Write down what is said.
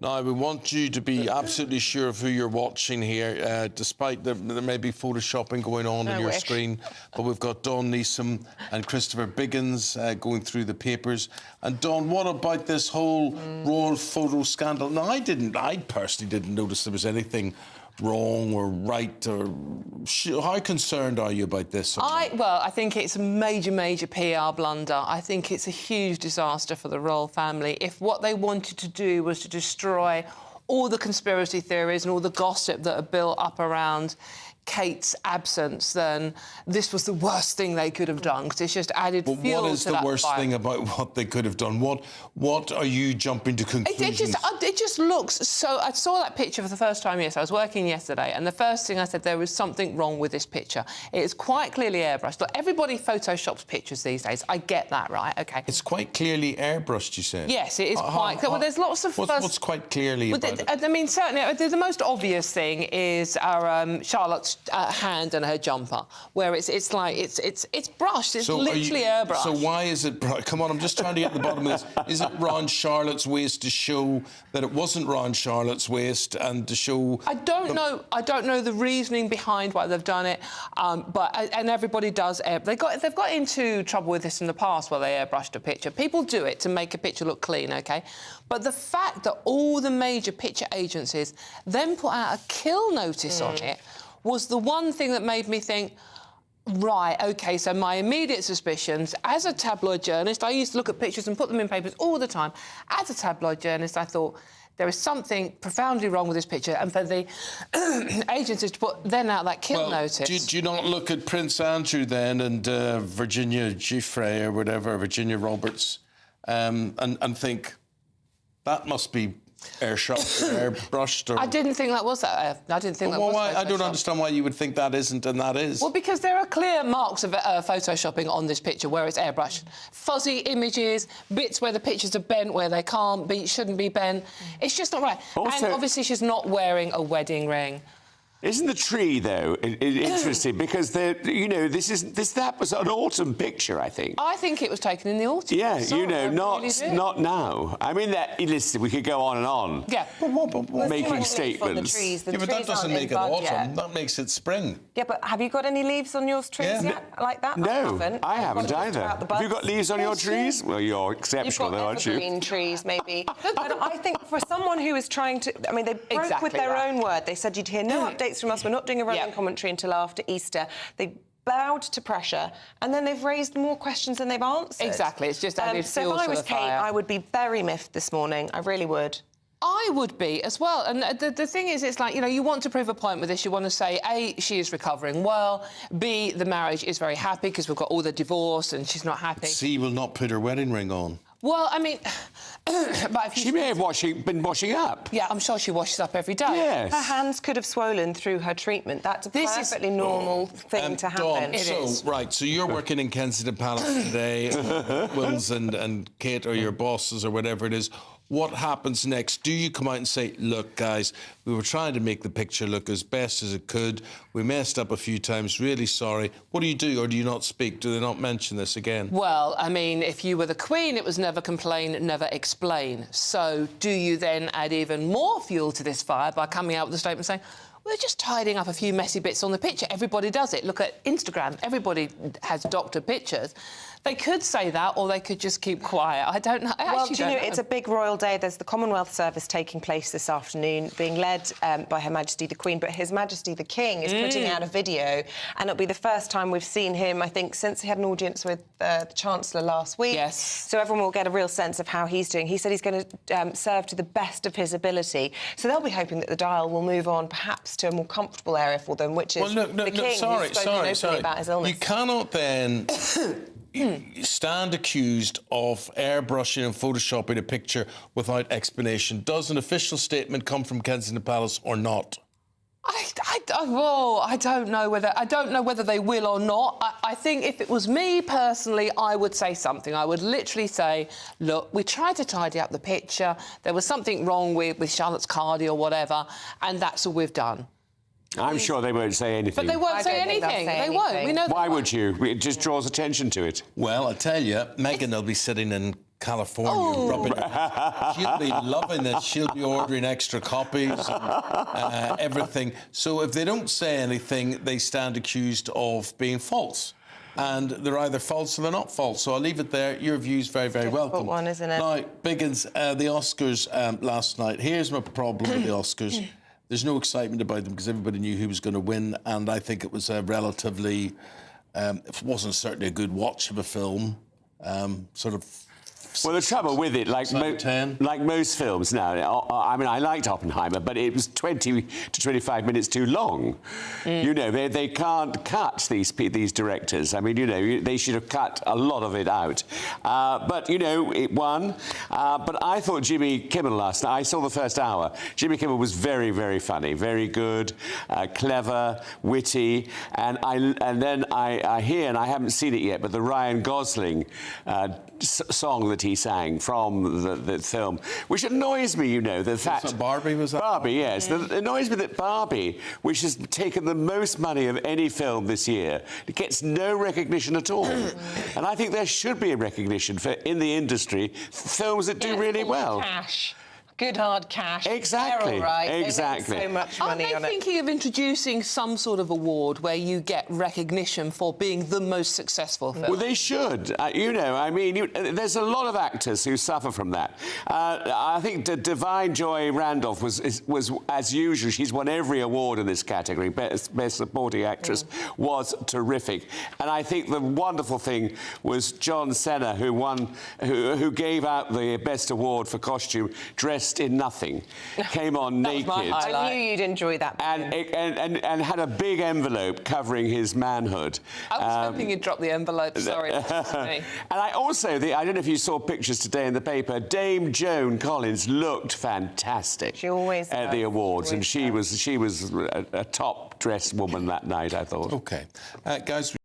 Now, we want you to be absolutely sure of who you're watching here, despite there may be photoshopping going on your screen. But we've got Dawn Neeson and Christopher Biggins going through the papers. And Dawn, what about this whole royal photo scandal? Now, I personally didn't notice there was anything wrong or right, or how concerned are you about this? Well, I think it's a major PR blunder. I think it's a huge disaster for the royal family. If what they wanted to do was to destroy all the conspiracy theories and all the gossip that are built up around Kate's absence, then this was the worst thing they could have done, because it's just added fuel to that fire. What is the worst thing about what they could have done? What are you jumping to conclusions? It just looks so... I saw that picture for the first time yesterday. I was working yesterday, and the first thing I said, there was something wrong with this picture. It is quite clearly airbrushed. But everybody photoshops pictures these days. I get that, right? OK. It's quite clearly airbrushed, you said? Yes, it is quite... Well, there's lots of... What's quite clearly about it? I mean, certainly, the most obvious thing is our Charlotte's hand and her jumper, where it's brushed. It's literally airbrushed. So why is it? Come on, I'm just trying to get to the bottom of this. Is it round Charlotte's waist to show that it wasn't round Charlotte's waist, and to show? I don't know the reasoning behind why they've done it, and everybody does. They've got into trouble with this in the past where they airbrushed a picture. People do it to make a picture look clean, OK? But the fact that all the major picture agencies then put out a kill notice on it was the one thing that made me think, right, OK, so my immediate suspicions, as a tabloid journalist, I used to look at pictures and put them in papers all the time. As a tabloid journalist, I thought, there is something profoundly wrong with this picture, and for the agencies to put then out that kill notice... Do you not look at Prince Andrew then and Virginia Giuffre or whatever, Virginia Roberts, and think, that must be airbrushed? Or... I didn't think that was that. I didn't think that was I don't understand why you would think that isn't and that is. Well, because there are clear marks of photoshopping on this picture where it's airbrushed. Fuzzy images, bits where the pictures are bent where they shouldn't be bent. It's just not right. Also, and obviously she's not wearing a wedding ring. Isn't the tree, though, interesting? Because, that was an autumn picture, I think. I think it was taken in the autumn. Yeah, not now. I mean, listen, we could go on and on. Yeah. Making statements. But that doesn't make it autumn. That makes it spring. Yeah, but have you got any leaves on your trees yet? Like that? No, I haven't either. Have you got leaves on your trees? Well, you're exceptional, though, aren't you? You've got evergreen trees, maybe. But I think for someone who is trying to... I mean, they broke with their own word. They said you'd hear no updates from us. We're not doing a rolling commentary until after Easter. They bowed to pressure, and then they've raised more questions than they've answered. Exactly. It's just added fuel to the fire. So if I was Kate, I would be very miffed this morning. I really would. I would be as well. And the thing is, it's like, you want to prove a point with this. You want to say, A, she is recovering well. B, the marriage is very happy because we've got all the divorce and she's not happy. C, will not put her wedding ring on. Well, I mean... but if she may have been washing up. Yeah, I'm sure she washes up every day. Yes. Her hands could have swollen through her treatment. That's a perfectly normal thing to happen. Dawn, so you're working in Kensington Palace today. Wills and Kate are your bosses or whatever it is. What happens next? Do you come out and say, look, guys, we were trying to make the picture look as best as it could. We messed up a few times. Really sorry. What do you do, or do you not speak? Do they not mention this again? Well, I mean, if you were the Queen, it was never complain, never explain. So do you then add even more fuel to this fire by coming out with a statement saying, we're just tidying up a few messy bits on the picture. Everybody does it. Look at Instagram. Everybody has doctored pictures. They could say that, or they could just keep quiet. I don't know. Well, do you know, it's a big royal day. There's the Commonwealth Service taking place this afternoon, being led by Her Majesty the Queen, but His Majesty the King is putting out a video, and it'll be the first time we've seen him, I think, since he had an audience with the Chancellor last week. Yes. So everyone will get a real sense of how he's doing. He said he's going to serve to the best of his ability. So they'll be hoping that the dial will move on, perhaps, to a more comfortable area for them, which is the King, who's spoken openly about his illness. You cannot then... stand accused of airbrushing and photoshopping a picture without explanation. Does an official statement come from Kensington Palace or not? I don't know whether they will or not. I think if it was me personally, I would say something. I would literally say, look, we tried to tidy up the picture. There was something wrong with Charlotte's cardi or whatever, and that's all we've done. I'm sure they won't say anything. But they won't say anything. They won't. We know. Why would you? It just draws attention to it. Well, I tell you, Meghan will be sitting in California rubbing it. She'll be loving this. She'll be ordering extra copies and everything. So if they don't say anything, they stand accused of being false. And they're either false or they're not false. So I'll leave it there. Your view's very, very welcome. One, isn't it? Now, Biggins, the Oscars last night. Here's my problem with the Oscars. There's no excitement about them because everybody knew who was going to win, and I think it was a relatively... it wasn't certainly a good watch of a film. Sort of... Well, the trouble with it, like most films now, I mean, I liked Oppenheimer, but it was 20 to 25 minutes too long. You know, they can't cut these directors. I mean, you know, they should have cut a lot of it out. But, you know, it won. But I thought Jimmy Kimmel last night, I saw the first hour. Jimmy Kimmel was very, very funny, very good, clever, witty. And then I hear, and I haven't seen it yet, but the Ryan Gosling song that he sang from the film, which annoys me, you know, the fact... So Barbie, was that? Barbie, yes. It annoys me that Barbie, which has taken the most money of any film this year, gets no recognition at all. And I think there should be a recognition for, in the industry, films that do really well. Cash. Good hard cash. Exactly. They're all right. Exactly. So much money Are they thinking of introducing some sort of award where you get recognition for being the most successful film? Well, they should. You know, I mean, there's a lot of actors who suffer from that. I think Divine Joy Randolph was, as usual, she's won every award in this category. Best Supporting Actress was terrific. And I think the wonderful thing was John Cena, who gave out the best award for costume, dressed in nothing, came on naked. I knew you'd enjoy that. And had a big envelope covering his manhood. I was hoping you'd drop the envelope, sorry. And I also, I don't know if you saw pictures today in the paper, Dame Joan Collins looked fantastic. She always at the awards, and she was a top-dressed woman that night, I thought. OK. Guys...